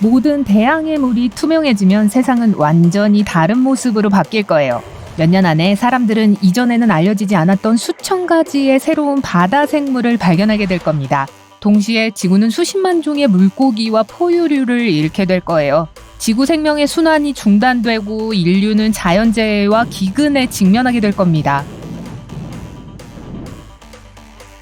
모든 대양의 물이 투명해지면 세상은 완전히 다른 모습으로 바뀔 거예요. 몇 년 안에 사람들은 이전에는 알려지지 않았던 수천 가지의 새로운 바다 생물을 발견하게 될 겁니다. 동시에 지구는 수십만 종의 물고기와 포유류를 잃게 될 거예요. 지구 생명의 순환이 중단되고 인류는 자연재해와 기근에 직면하게 될 겁니다.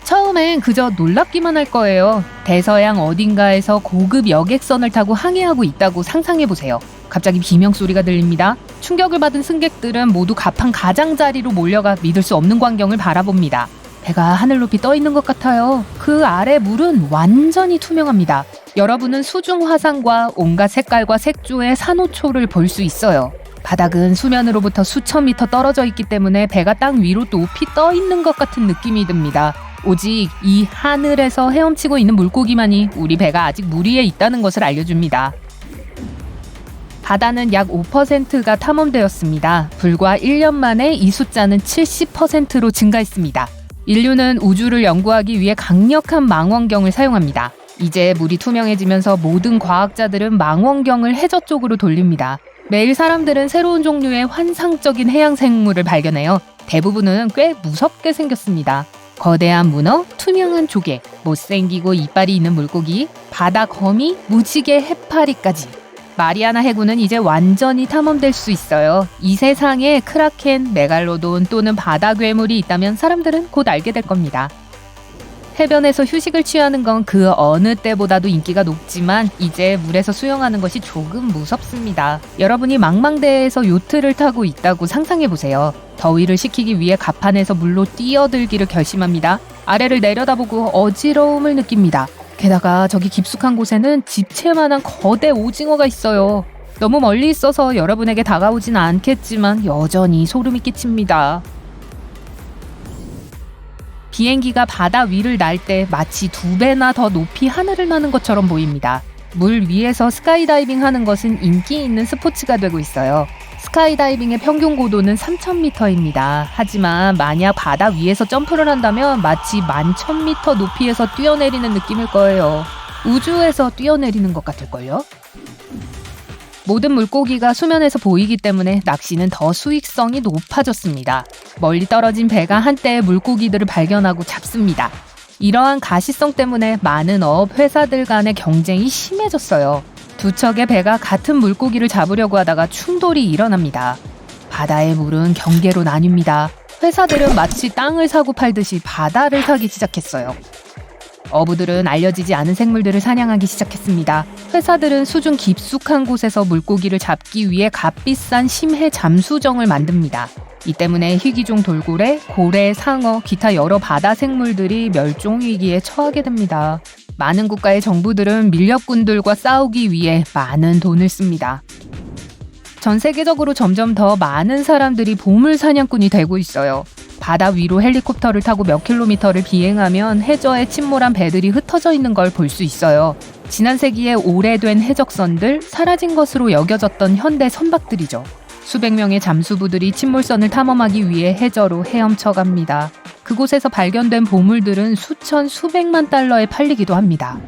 처음엔 그저 놀랍기만 할 거예요. 대서양 어딘가에서 고급 여객선을 타고 항해하고 있다고 상상해보세요. 갑자기 비명소리가 들립니다. 충격을 받은 승객들은 모두 갑판 가장자리로 몰려가 믿을 수 없는 광경을 바라봅니다. 배가 하늘 높이 떠 있는 것 같아요. 그 아래 물은 완전히 투명합니다. 여러분은 수중 화산과 온갖 색깔과 색조의 산호초를 볼 수 있어요. 바닥은 수면으로부터 수천 미터 떨어져 있기 때문에 배가 땅 위로 높이 떠 있는 것 같은 느낌이 듭니다. 오직 이 하늘에서 헤엄치고 있는 물고기만이 우리 배가 아직 물 위에 있다는 것을 알려줍니다. 바다는 약 5%가 탐험되었습니다. 불과 1년 만에 이 숫자는 70%로 증가했습니다. 인류는 우주를 연구하기 위해 강력한 망원경을 사용합니다. 이제 물이 투명해지면서 모든 과학자들은 망원경을 해저 쪽으로 돌립니다. 매일 사람들은 새로운 종류의 환상적인 해양 생물을 발견해요. 대부분은 꽤 무섭게 생겼습니다. 거대한 문어, 투명한 조개, 못생기고 이빨이 있는 물고기, 바다 거미, 무지개 해파리까지. 마리아나 해구는 이제 완전히 탐험될 수 있어요. 이 세상에 크라켄, 메갈로돈 또는 바다 괴물이 있다면 사람들은 곧 알게 될 겁니다. 해변에서 휴식을 취하는 건 그 어느 때보다도 인기가 높지만 이제 물에서 수영하는 것이 조금 무섭습니다. 여러분이 망망대해에서 요트를 타고 있다고 상상해보세요. 더위를 식히기 위해 갑판에서 물로 뛰어들기를 결심합니다. 아래를 내려다보고 어지러움을 느낍니다. 게다가 저기 깊숙한 곳에는 집채만한 거대 오징어가 있어요. 너무 멀리 있어서 여러분에게 다가오진 않겠지만 여전히 소름이 끼칩니다. 비행기가 바다 위를 날 때 마치 2배나 더 높이 하늘을 나는 것처럼 보입니다. 물 위에서 스카이다이빙 하는 것은 인기 있는 스포츠가 되고 있어요. 스카이다이빙의 평균 고도는 3,000m입니다. 하지만 만약 바다 위에서 점프를 한다면 마치 11,000m 높이에서 뛰어내리는 느낌일 거예요. 우주에서 뛰어내리는 것 같을걸요? 모든 물고기가 수면에서 보이기 때문에 낚시는 더 수익성이 높아졌습니다. 멀리 떨어진 배가 한때 물고기들을 발견하고 잡습니다. 이러한 가시성 때문에 많은 어업 회사들 간의 경쟁이 심해졌어요. 두 척의 배가 같은 물고기를 잡으려고 하다가 충돌이 일어납니다. 바다의 물은 경계로 나뉩니다. 회사들은 마치 땅을 사고 팔듯이 바다를 사기 시작했어요. 어부들은 알려지지 않은 생물들을 사냥하기 시작했습니다. 회사들은 수중 깊숙한 곳에서 물고기를 잡기 위해 값비싼 심해 잠수정을 만듭니다. 이 때문에 희귀종 돌고래, 고래, 상어, 기타 여러 바다 생물들이 멸종 위기에 처하게 됩니다. 많은 국가의 정부들은 밀렵꾼들과 싸우기 위해 많은 돈을 씁니다. 전 세계적으로 점점 더 많은 사람들이 보물 사냥꾼이 되고 있어요. 바다 위로 헬리콥터를 타고 몇 킬로미터를 비행하면 해저에 침몰한 배들이 흩어져 있는 걸 볼 수 있어요. 지난 세기에 오래된 해적선들, 사라진 것으로 여겨졌던 현대 선박들이죠. 수백 명의 잠수부들이 침몰선을 탐험하기 위해 해저로 헤엄쳐 갑니다. 그곳에서 발견된 보물들은 수천, 수백만 달러에 팔리기도 합니다.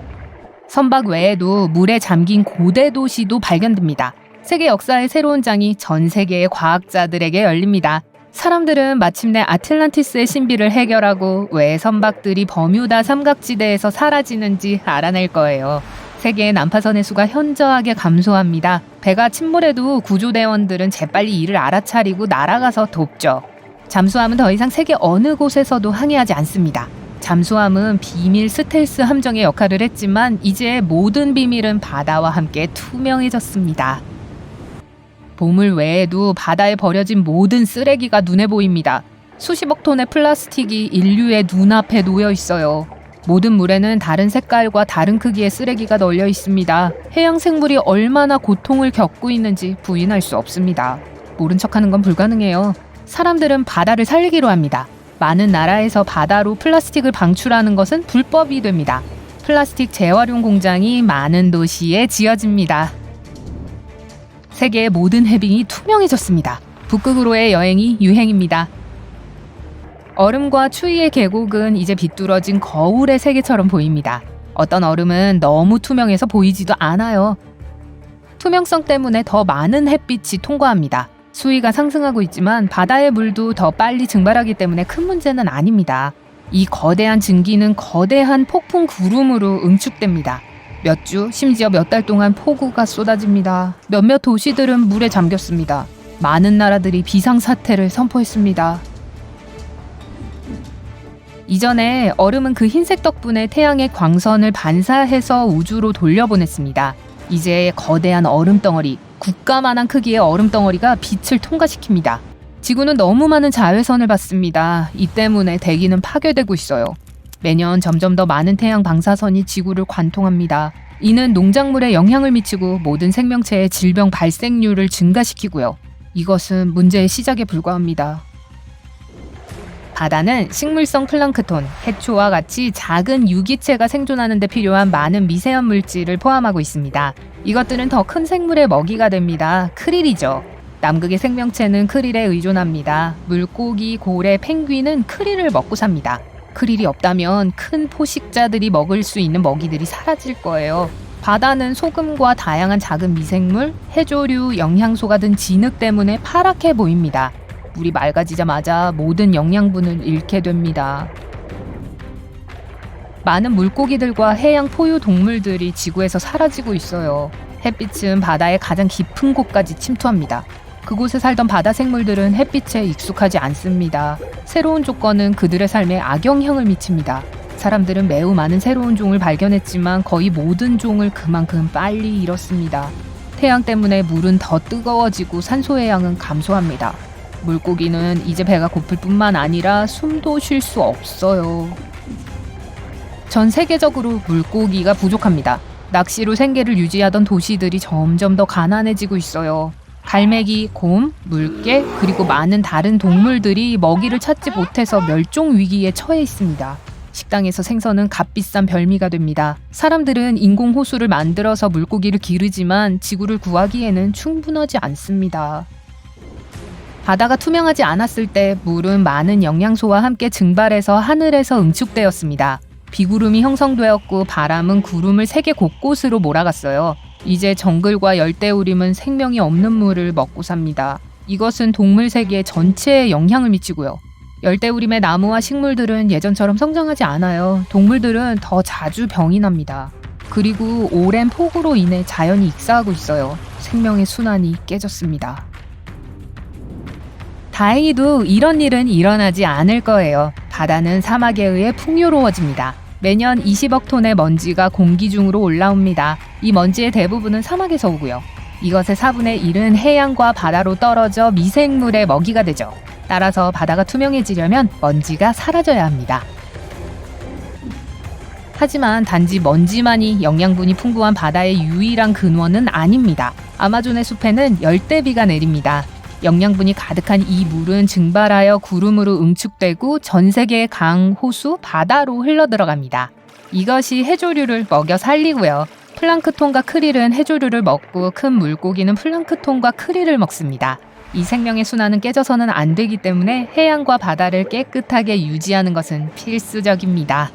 선박 외에도 물에 잠긴 고대 도시도 발견됩니다. 세계 역사의 새로운 장이 전 세계의 과학자들에게 열립니다. 사람들은 마침내 아틀란티스의 신비를 해결하고 왜 선박들이 버뮤다 삼각지대에서 사라지는지 알아낼 거예요. 세계의 난파선의 수가 현저하게 감소합니다. 배가 침몰해도 구조대원들은 재빨리 이를 알아차리고 날아가서 돕죠. 잠수함은 더 이상 세계 어느 곳에서도 항해하지 않습니다. 잠수함은 비밀 스텔스 함정의 역할을 했지만 이제 모든 비밀은 바다와 함께 투명해졌습니다. 보물 외에도 바다에 버려진 모든 쓰레기가 눈에 보입니다. 수십억 톤의 플라스틱이 인류의 눈앞에 놓여 있어요. 모든 물에는 다른 색깔과 다른 크기의 쓰레기가 널려 있습니다. 해양 생물이 얼마나 고통을 겪고 있는지 부인할 수 없습니다. 모른 척하는 건 불가능해요. 사람들은 바다를 살리기로 합니다. 많은 나라에서 바다로 플라스틱을 방출하는 것은 불법이 됩니다. 플라스틱 재활용 공장이 많은 도시에 지어집니다. 세계의 모든 해빙이 투명해졌습니다. 북극으로의 여행이 유행입니다. 얼음과 추위의 계곡은 이제 비뚤어진 거울의 세계처럼 보입니다. 어떤 얼음은 너무 투명해서 보이지도 않아요. 투명성 때문에 더 많은 햇빛이 통과합니다. 수위가 상승하고 있지만 바다의 물도 더 빨리 증발하기 때문에 큰 문제는 아닙니다. 이 거대한 증기는 거대한 폭풍 구름으로 응축됩니다. 몇 주, 심지어 몇 달 동안 폭우가 쏟아집니다. 몇몇 도시들은 물에 잠겼습니다. 많은 나라들이 비상사태를 선포했습니다. 이전에 얼음은 그 흰색 덕분에 태양의 광선을 반사해서 우주로 돌려보냈습니다. 이제 거대한 얼음덩어리, 국가만한 크기의 얼음덩어리가 빛을 통과시킵니다. 지구는 너무 많은 자외선을 받습니다. 이 때문에 대기는 파괴되고 있어요. 매년 점점 더 많은 태양 방사선이 지구를 관통합니다. 이는 농작물에 영향을 미치고 모든 생명체의 질병 발생률을 증가시키고요. 이것은 문제의 시작에 불과합니다. 바다는 식물성 플랑크톤, 해초와 같이 작은 유기체가 생존하는 데 필요한 많은 미세한 물질을 포함하고 있습니다. 이것들은 더 큰 생물의 먹이가 됩니다. 크릴이죠. 남극의 생명체는 크릴에 의존합니다. 물고기, 고래, 펭귄은 크릴을 먹고 삽니다. 크릴이 없다면 큰 포식자들이 먹을 수 있는 먹이들이 사라질 거예요. 바다는 소금과 다양한 작은 미생물, 해조류, 영양소가 든 진흙 때문에 파랗게 보입니다. 물이 맑아지자마자 모든 영양분을 잃게 됩니다. 많은 물고기들과 해양 포유 동물들이 지구에서 사라지고 있어요. 햇빛은 바다의 가장 깊은 곳까지 침투합니다. 그곳에 살던 바다 생물들은 햇빛에 익숙하지 않습니다. 새로운 조건은 그들의 삶에 악영향을 미칩니다. 사람들은 매우 많은 새로운 종을 발견했지만 거의 모든 종을 그만큼 빨리 잃었습니다. 태양 때문에 물은 더 뜨거워지고 산소의 양은 감소합니다. 물고기는 이제 배가 고플 뿐만 아니라 숨도 쉴 수 없어요. 전 세계적으로 물고기가 부족합니다. 낚시로 생계를 유지하던 도시들이 점점 더 가난해지고 있어요. 갈매기, 곰, 물개, 그리고 많은 다른 동물들이 먹이를 찾지 못해서 멸종 위기에 처해 있습니다. 식당에서 생선은 값비싼 별미가 됩니다. 사람들은 인공 호수를 만들어서 물고기를 기르지만 지구를 구하기에는 충분하지 않습니다. 바다가 투명하지 않았을 때 물은 많은 영양소와 함께 증발해서 하늘에서 응축되었습니다. 비구름이 형성되었고 바람은 구름을 세계 곳곳으로 몰아갔어요. 이제 정글과 열대우림은 생명이 없는 물을 먹고 삽니다. 이것은 동물 세계 전체에 영향을 미치고요. 열대우림의 나무와 식물들은 예전처럼 성장하지 않아요. 동물들은 더 자주 병이 납니다. 그리고 오랜 폭우로 인해 자연이 익사하고 있어요. 생명의 순환이 깨졌습니다. 다행히도 이런 일은 일어나지 않을 거예요. 바다는 사막에 의해 풍요로워집니다. 매년 20억 톤의 먼지가 공기 중으로 올라옵니다. 이 먼지의 대부분은 사막에서 오고요. 이것의 4분의 1은 해양과 바다로 떨어져 미생물의 먹이가 되죠. 따라서 바다가 투명해지려면 먼지가 사라져야 합니다. 하지만 단지 먼지만이 영양분이 풍부한 바다의 유일한 근원은 아닙니다. 아마존의 숲에는 열대비가 내립니다. 영양분이 가득한 이 물은 증발하여 구름으로 응축되고 전 세계의 강, 호수, 바다로 흘러들어갑니다. 이것이 해조류를 먹여 살리고요. 플랑크톤과 크릴은 해조류를 먹고 큰 물고기는 플랑크톤과 크릴을 먹습니다. 이 생명의 순환은 깨져서는 안 되기 때문에 해양과 바다를 깨끗하게 유지하는 것은 필수적입니다.